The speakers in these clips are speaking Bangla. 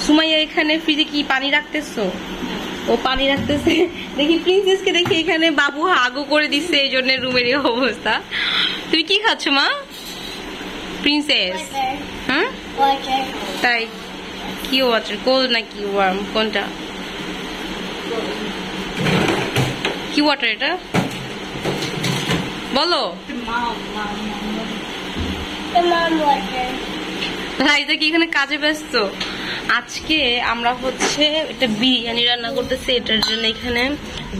সুমাইয়া এখানে ফ্রিজে কি পানি রাখতেছো? ও পানি রাখতেছে। দেখি প্রিন্সেসকে দেখি এখানে বাবু হাগু করে দিচ্ছে, এই জন্য রুমের এই অবস্থা। তুমি কি খাচ্ছ মা? প্রিন্সেস হ্যাঁ তাই কি ওয়াটার, কোল্ড নাকি ওয়ার্ম, কোনটা? কি ওয়াটার এটা বলো? রাইজা কি এখানে কাজে ব্যস্ত? আজকে আমরা হচ্ছে এটা বিরিয়ানি রান্না করতেছি। এটার জন্য এখানে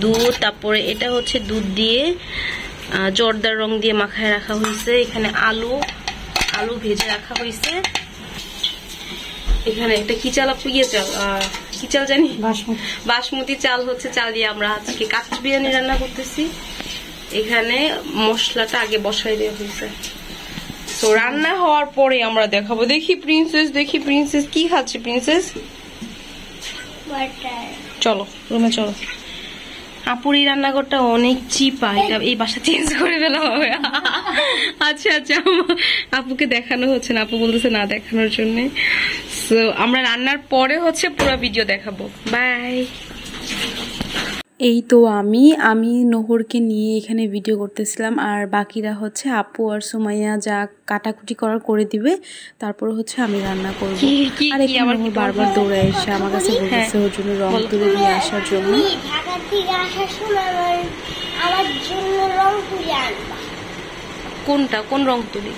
দুধ, তারপরে এটা হচ্ছে দুধ দিয়ে জর্দার রং দিয়ে মাখায় রাখা হয়েছে। এখানে আলু ভেজে রাখা হয়েছে। এখানে একটা কি চাল আপু, ইয়ে চাল, কি চাল জানি, বাসমতি চাল হচ্ছে, চাল দিয়ে আমরা আজকে কাচ্চি বিরিয়ানি রান্না করতেছি। এখানে মশলাটা আগে বসাই দেওয়া হয়েছে। তো রান্না হওয়ার পরে আমরা দেখাবো। দেখি প্রিন্সেস কি খাচ্ছে? প্রিন্সেস চলো রুমে চলো। আপুর এই রান্নাঘরটা অনেক চিপা, এটা এই বাসা চেঞ্জ করে ফেলা হবে। আচ্ছা আপুকে দেখানো হচ্ছে না, আপু বলতেছে না দেখানোর জন্য। সো আমরা রান্নার পরে হচ্ছে পুরো ভিডিও দেখাবো। বাই। এই তো আমি নোহরকে নিয়ে এখানে ভিডিও করতেছিলাম, আর বাকিরা হচ্ছে আপু আর সুমাইয়া যা কাটাকুটি করার করে দিবে, তারপর হচ্ছে আমি রান্না করব। আর এখানে আমার বারবার দৌড়ে এসে আমার কাছে বলতেছে ওর জন্য রং তুলি নিয়ে আসার জন্য। কোনটা, কোন রং তুলি?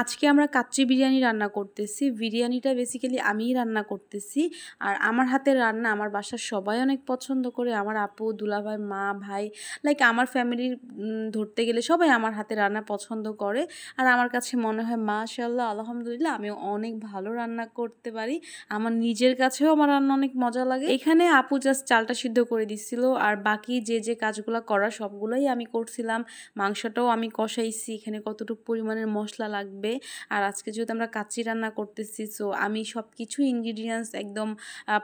আজকে আমরা কাচ্চি বিরিয়ানি রান্না করতেছি। বিরিয়ানিটা বেসিক্যালি আমিই রান্না করতেছি, আর আমার হাতের রান্না আমার বাসার সবাই অনেক পছন্দ করে। আমার আপু, দুলাভাই, মা, ভাই, লাইক আমার ফ্যামিলির ধরতে গেলে সবাই আমার হাতের রান্না পছন্দ করে। আর আমার কাছে মনে হয় মাশাআল্লাহ, আলহামদুলিল্লাহ, আমি অনেক ভালো রান্না করতে পারি। আমার নিজের কাছেও আমার রান্না অনেক মজা লাগে। এখানে আপু জাস্ট চালটা সিদ্ধ করে দিচ্ছিল, আর বাকি যে কাজগুলো করার সবগুলোই আমি করছিলাম। মাংসটাও আমি কষাইছি, এখানে কতটুকু পরিমাণের মশলা লাগবে। আর আজকে যেহেতু আমরা কাচ্চি রান্না করতেছি, সো আমি সব কিছু ইনগ্রিডিয়েন্টস একদম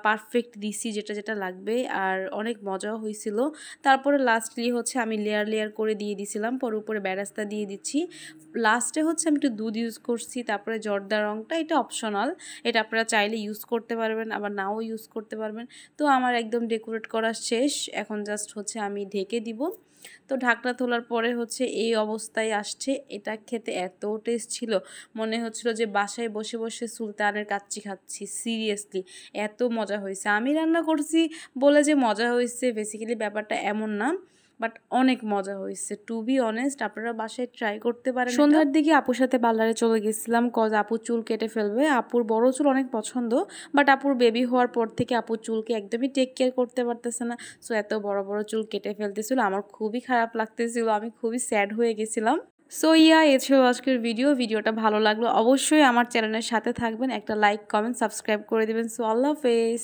পারফেক্ট দিছি, যেটা লাগবে। আর অনেক মজাও হয়েছিল। তারপরে লাস্টলি হচ্ছে আমি লেয়ার করে দিয়ে দিছিলাম, পরে উপরে বেরেস্তা দিয়ে দিচ্ছি। লাস্টে হচ্ছে আমি একটু দুধ ইউজ করছি। তারপরে জর্দা রংটা এটা অপশনাল, এটা আপনারা চাইলে ইউজ করতে পারবেন, আবার নাও ইউজ করতে পারবেন। তো আমার একদম ডেকোরেট করা শেষ, এখন জাস্ট হচ্ছে আমি ঢেকে দিব। তো ঢাকনা তোলার পরে হচ্ছে এই অবস্থায় আসছে। এটা খেতে এত টেস্ট ছিল, মনে হচ্ছিল যে বাসায় বসে বসে সুলতানের কাচ্চি খাচ্ছি। সিরিয়াসলি এত মজা হয়েছে। আমি রান্না করছি বলে যে মজা হয়েছে, বেসিক্যালি ব্যাপারটা এমন না, বাট অনেক মজা হয়েছে। টু বি অনেস্ট, আপনারা বাসায় ট্রাই করতে পারেন। সন্ধ্যার দিকে আপুর সাথে পার্লারে চলে গেছিলাম, কজ আপুর চুল কেটে ফেলবে। আপুর বড় চুল অনেক পছন্দ, বাট আপুর বেবি হওয়ার পর থেকে আপুর চুলকে একদমই টেক কেয়ার করতে পারতেছে না। সো এত বড় চুল কেটে ফেলতেছিল, আমার খুবই খারাপ লাগতেছিল, আমি খুবই স্যাড হয়ে গেছিলাম। সো এ ছিল আজকের ভিডিওটা ভালো লাগলো অবশ্যই আমার চ্যানেলের সাথে থাকবেন, একটা লাইক, কমেন্ট, সাবস্ক্রাইব করে দেবেন। সো আল্লাহ হাফেজ।